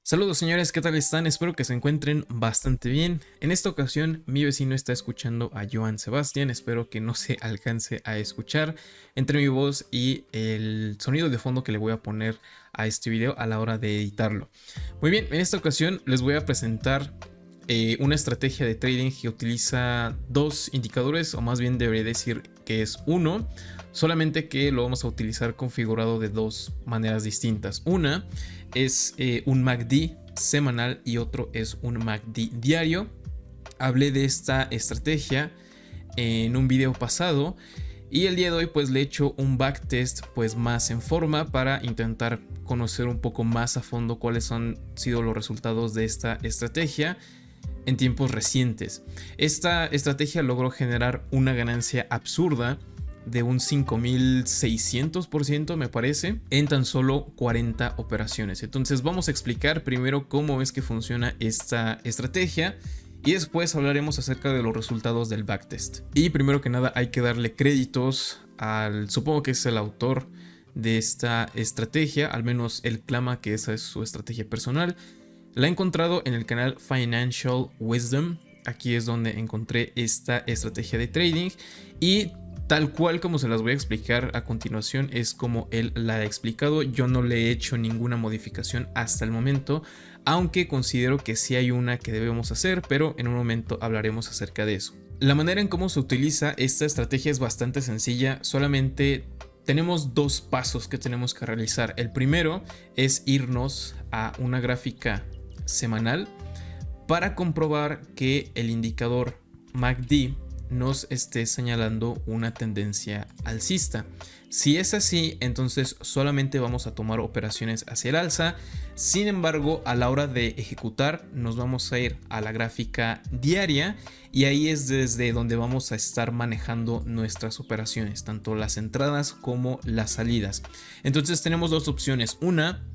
Saludos señores, ¿qué tal están? Espero que se encuentren bastante bien. En esta ocasión mi vecino está escuchando a Joan Sebastián, espero que no se alcance a escuchar entre mi voz y el sonido de fondo que le voy a poner a este video a la hora de editarlo. Muy bien, en esta ocasión les voy a presentar una estrategia de trading que utiliza dos indicadores, o más bien debería decir que es uno, solamente que lo vamos a utilizar configurado de dos maneras distintas. Una es un MACD semanal y otro es un MACD diario. Hablé de esta estrategia en un video pasado y el día de hoy pues le he hecho un backtest pues más en forma para intentar conocer un poco más a fondo cuáles han sido los resultados de esta estrategia en tiempos recientes. Esta estrategia logró generar una ganancia absurda de un 5600% me parece en tan solo 40 operaciones. Entonces vamos a explicar primero cómo es que funciona esta estrategia y después hablaremos acerca de los resultados del backtest. Y primero que nada hay que darle créditos al, supongo que es el autor de esta estrategia, al menos él clama que esa es su estrategia personal. La he encontrado en el canal Financial Wisdom. Aquí es donde encontré esta estrategia de trading y tal cual como se las voy a explicar a continuación es como él la ha explicado. Yo no le he hecho ninguna modificación hasta el momento, aunque considero que sí hay una que debemos hacer, pero en un momento hablaremos acerca de eso. La manera en cómo se utiliza esta estrategia es bastante sencilla, solamente tenemos dos pasos que tenemos que realizar. El primero es irnos a una gráfica semanal para comprobar que el indicador MACD nos esté señalando una tendencia alcista. Si es así, entonces solamente vamos a tomar operaciones hacia el alza. Sin embargo, a la hora de ejecutar nos vamos a ir a la gráfica diaria y ahí es desde donde vamos a estar manejando nuestras operaciones, tanto las entradas como las salidas. Entonces tenemos dos opciones. Una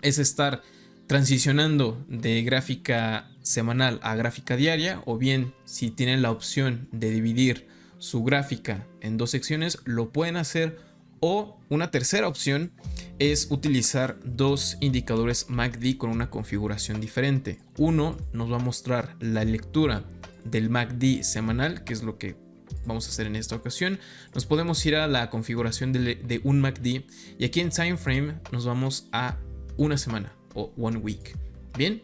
es estar transicionando de gráfica semanal a gráfica diaria, o bien si tienen la opción de dividir su gráfica en dos secciones lo pueden hacer, o una tercera opción es utilizar dos indicadores MACD con una configuración diferente. Uno nos va a mostrar la lectura del MACD semanal, que es lo que vamos a hacer en esta ocasión. Nos podemos ir a la configuración de un MACD y aquí en time frame nos vamos a una semana o one week. Bien.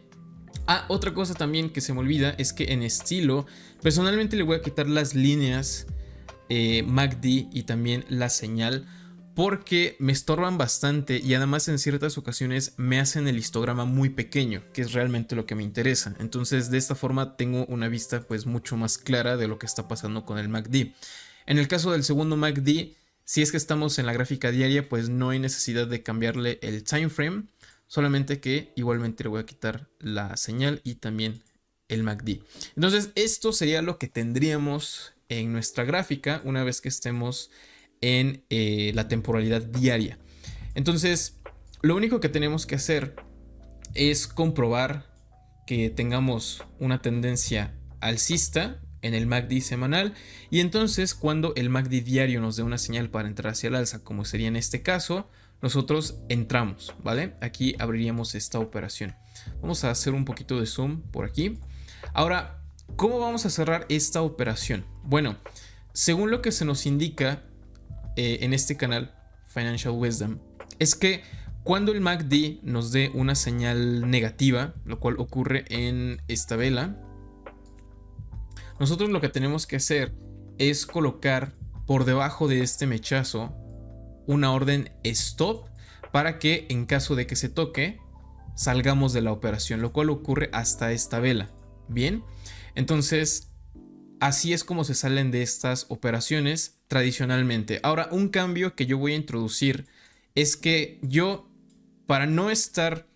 Otra cosa también que se me olvida es que en estilo personalmente le voy a quitar las líneas MACD y también la señal, porque me estorban bastante y además en ciertas ocasiones me hacen el histograma muy pequeño, que es realmente lo que me interesa. Entonces de esta forma tengo una vista pues mucho más clara de lo que está pasando con el MACD. En el caso del segundo MACD, si es que estamos en la gráfica diaria, pues no hay necesidad de cambiarle el time frame, solamente que igualmente le voy a quitar la señal y también el MACD. Entonces esto sería lo que tendríamos en nuestra gráfica una vez que estemos en la temporalidad diaria. Entonces lo único que tenemos que hacer es comprobar que tengamos una tendencia alcista en el MACD semanal, y entonces cuando el MACD diario nos dé una señal para entrar hacia el alza, como sería en este caso, nosotros entramos, ¿vale? Aquí abriríamos esta operación. Vamos a hacer un poquito de zoom por aquí. Ahora, ¿cómo vamos a cerrar esta operación? Bueno, según lo que se nos indica en este canal Financial Wisdom, es que cuando el MACD nos dé una señal negativa, lo cual ocurre en esta vela, nosotros lo que tenemos que hacer es colocar por debajo de este mechazo una orden stop para que en caso de que se toque salgamos de la operación, lo cual ocurre hasta esta vela. Bien, entonces así es como se salen de estas operaciones tradicionalmente. Ahora, un cambio que yo voy a introducir es que yo, para no estar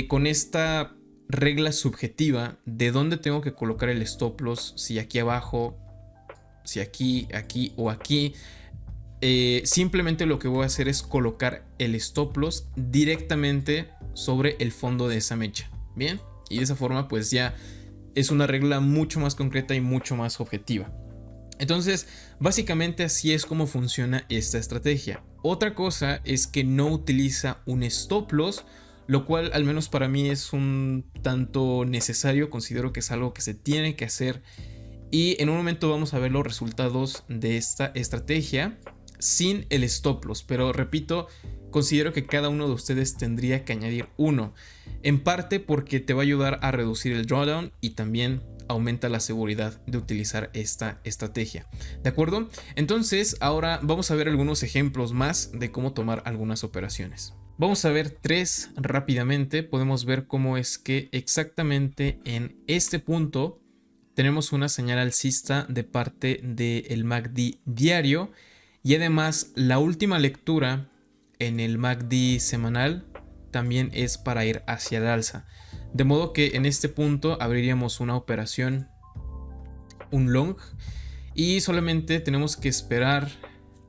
con esta regla subjetiva de dónde tengo que colocar el stop loss, si aquí abajo, si aquí, aquí o aquí, simplemente lo que voy a hacer es colocar el stop loss directamente sobre el fondo de esa mecha. Bien, y de esa forma pues ya es una regla mucho más concreta y mucho más objetiva. Entonces básicamente así es como funciona esta estrategia. Otra cosa es que no utiliza un stop loss, lo cual al menos para mí es un tanto necesario. Considero que es algo que se tiene que hacer y en un momento vamos a ver los resultados de esta estrategia sin el stop loss, pero repito, considero que cada uno de ustedes tendría que añadir uno, en parte porque te va a ayudar a reducir el drawdown y también aumenta la seguridad de utilizar esta estrategia. ¿De acuerdo? Entonces ahora vamos a ver algunos ejemplos más de cómo tomar algunas operaciones. Vamos a ver tres rápidamente. Podemos ver cómo es que exactamente en este punto tenemos una señal alcista de parte del MACD diario y además la última lectura en el MACD semanal también es para ir hacia el alza. De modo que en este punto abriríamos una operación, un long, y solamente tenemos que esperar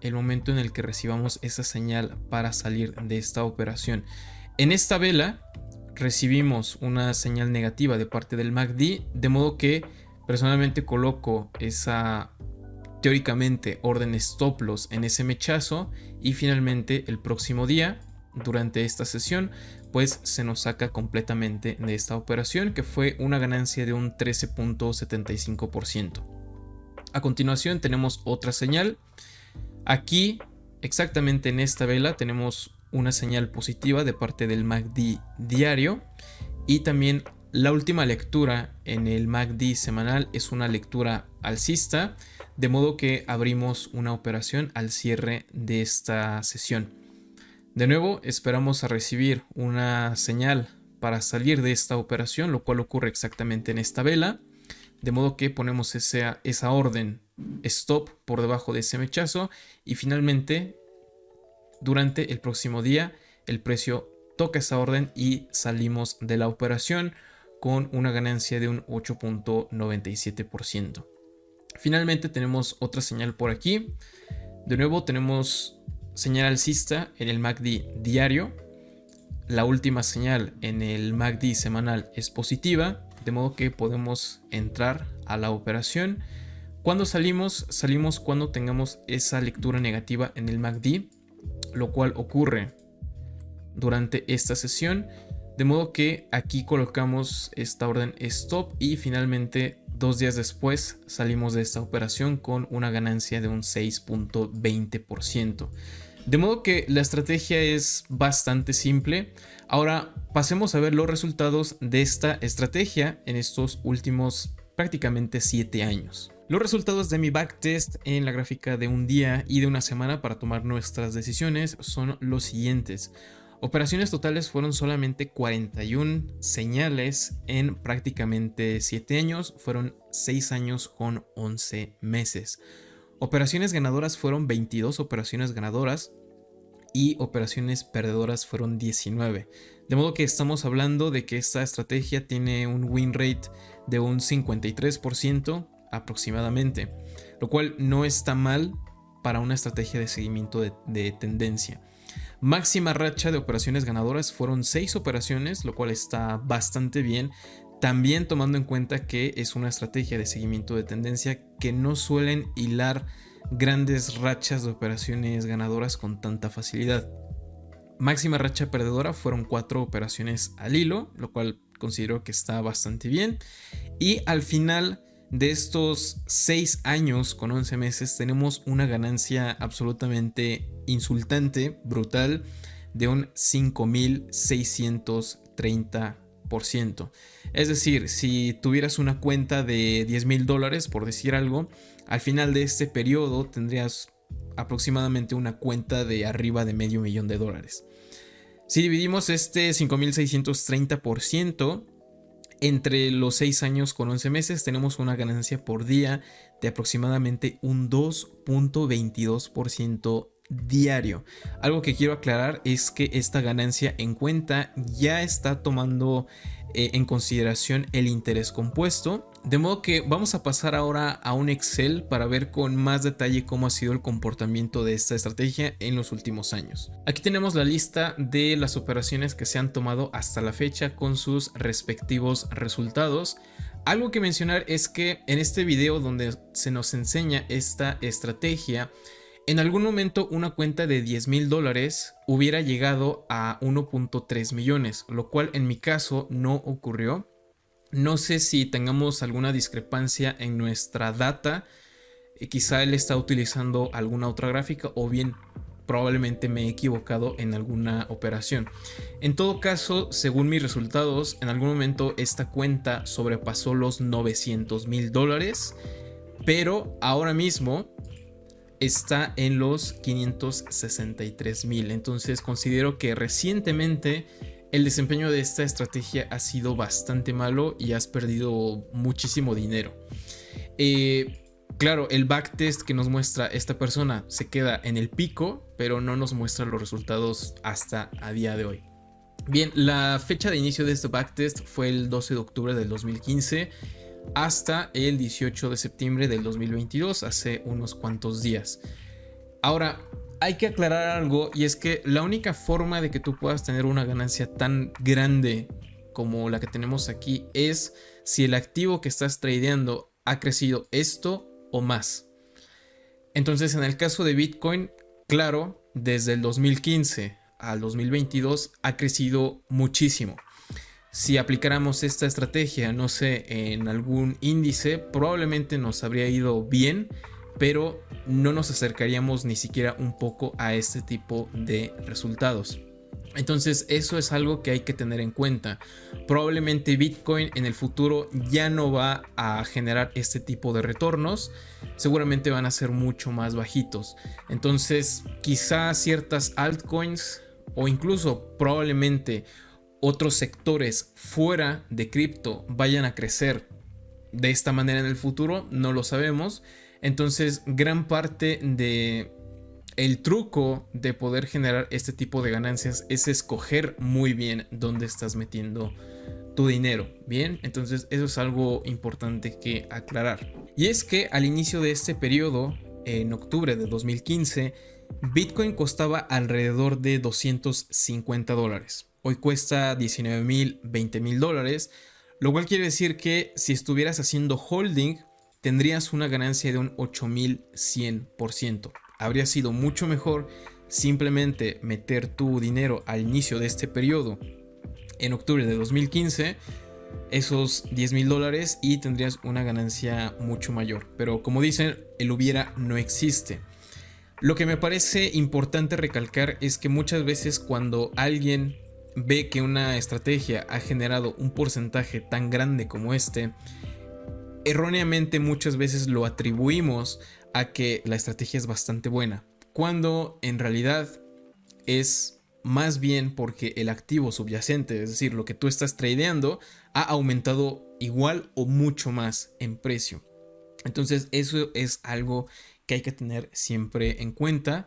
el momento en el que recibamos esa señal para salir de esta operación. En esta vela recibimos una señal negativa de parte del MACD, de modo que personalmente coloco esa teóricamente orden stop loss en ese mechazo y finalmente el próximo día durante esta sesión pues se nos saca completamente de esta operación, que fue una ganancia de un 13.75%. A continuación tenemos otra señal. Aquí exactamente en esta vela tenemos una señal positiva de parte del MACD diario y también la última lectura en el MACD semanal es una lectura alcista, de modo que abrimos una operación al cierre de esta sesión. De nuevo esperamos a recibir una señal para salir de esta operación, lo cual ocurre exactamente en esta vela, de modo que ponemos esa orden stop por debajo de ese mechazo y finalmente durante el próximo día el precio toca esa orden y salimos de la operación con una ganancia de un 8.97%. Finalmente tenemos otra señal por aquí. De nuevo tenemos señal alcista en el MACD diario. La última señal en el MACD semanal es positiva, de modo que podemos entrar a la operación. Cuando salimos cuando tengamos esa lectura negativa en el MACD, lo cual ocurre durante esta sesión, de modo que aquí colocamos esta orden stop y finalmente 2 días después salimos de esta operación con una ganancia de un 6.20%. De modo que la estrategia es bastante simple. Ahora pasemos a ver los resultados de esta estrategia en estos últimos prácticamente 7 años. Los resultados de mi backtest en la gráfica de un día y de una semana para tomar nuestras decisiones son los siguientes. Operaciones totales fueron solamente 41 señales en prácticamente 7 años, fueron 6 años con 11 meses. Operaciones ganadoras fueron 22 operaciones ganadoras y operaciones perdedoras fueron 19. De modo que estamos hablando de que esta estrategia tiene un win rate de un 53% aproximadamente, lo cual no está mal para una estrategia de seguimiento de tendencia. Máxima racha de operaciones ganadoras fueron 6 operaciones, lo cual está bastante bien. También tomando en cuenta que es una estrategia de seguimiento de tendencia que no suelen hilar grandes rachas de operaciones ganadoras con tanta facilidad. Máxima racha perdedora fueron 4 operaciones al hilo, lo cual considero que está bastante bien. Y al final de estos 6 años con 11 meses tenemos una ganancia absolutamente insultante, brutal, de un 5.630%. Es decir, si tuvieras una cuenta de $10,000, por decir algo, al final de este periodo tendrías aproximadamente una cuenta de arriba de $500,000. Si dividimos este 5.630% entre los 6 años con 11 meses, tenemos una ganancia por día de aproximadamente un 2.22% diario. Algo que quiero aclarar es que esta ganancia en cuenta ya está tomando en consideración el interés compuesto, de modo que vamos a pasar ahora a un Excel para ver con más detalle cómo ha sido el comportamiento de esta estrategia en los últimos años. Aquí tenemos la lista de las operaciones que se han tomado hasta la fecha con sus respectivos resultados. Algo que mencionar es que en este video donde se nos enseña esta estrategia, En algún momento una cuenta de $10,000 hubiera llegado a 1.3 millones, lo cual en mi caso no ocurrió. No sé si tengamos alguna discrepancia en nuestra data, quizá él está utilizando alguna otra gráfica o bien probablemente me he equivocado en alguna operación. En todo caso, según mis resultados, en algún momento esta cuenta sobrepasó los $900,000, pero ahora mismo está en los 563,000. Entonces considero que recientemente el desempeño de esta estrategia ha sido bastante malo y has perdido muchísimo dinero. Claro, el backtest que nos muestra esta persona se queda en el pico, pero no nos muestra los resultados hasta a día de hoy. Bien, la fecha de inicio de este backtest fue el 12 de octubre del 2015 hasta el 18 de septiembre del 2022, hace unos cuantos días. Ahora, hay que aclarar algo, y es que la única forma de que tú puedas tener una ganancia tan grande como la que tenemos aquí es si el activo que estás tradeando ha crecido esto o más. Entonces, en el caso de Bitcoin, claro, desde el 2015 al 2022 ha crecido muchísimo. Si aplicáramos esta estrategia, no sé, en algún índice, probablemente nos habría ido bien, pero no nos acercaríamos ni siquiera un poco a este tipo de resultados. Entonces eso es algo que hay que tener en cuenta. Probablemente Bitcoin en el futuro ya no va a generar este tipo de retornos, seguramente van a ser mucho más bajitos. Entonces quizá ciertas altcoins o incluso probablemente otros sectores fuera de cripto vayan a crecer de esta manera en el futuro, no lo sabemos. Entonces gran parte de el truco de poder generar este tipo de ganancias es escoger muy bien dónde estás metiendo tu dinero. Bien, entonces eso es algo importante que aclarar. Y es que al inicio de este periodo, en octubre de 2015, Bitcoin costaba alrededor de $250. Hoy cuesta $19,000, $20,000, lo cual quiere decir que si estuvieras haciendo holding, tendrías una ganancia de un 8,100%. Habría sido mucho mejor simplemente meter tu dinero al inicio de este periodo en octubre de 2015, esos $10,000, y tendrías una ganancia mucho mayor. Pero como dicen, el hubiera no existe. Lo que me parece importante recalcar es que muchas veces cuando alguien ve que una estrategia ha generado un porcentaje tan grande como este, erróneamente muchas veces lo atribuimos a que la estrategia es bastante buena, cuando en realidad es más bien porque el activo subyacente, es decir, lo que tú estás tradeando, ha aumentado igual o mucho más en precio. Entonces eso es algo que hay que tener siempre en cuenta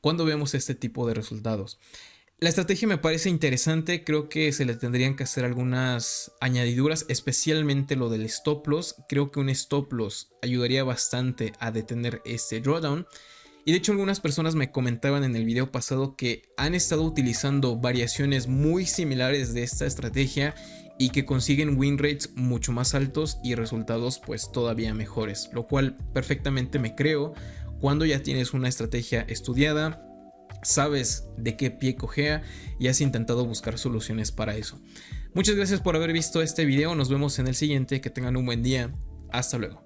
cuando vemos este tipo de resultados. La estrategia me parece interesante, creo que se le tendrían que hacer algunas añadiduras, especialmente lo del stop loss. Creo que un stop loss ayudaría bastante a detener este drawdown. Y de hecho algunas personas me comentaban en el video pasado que han estado utilizando variaciones muy similares de esta estrategia y que consiguen win rates mucho más altos y resultados pues todavía mejores, lo cual perfectamente me creo cuando ya tienes una estrategia estudiada, sabes de qué pie cojea y has intentado buscar soluciones para eso. Muchas gracias por haber visto este video, nos vemos en el siguiente, que tengan un buen día, hasta luego.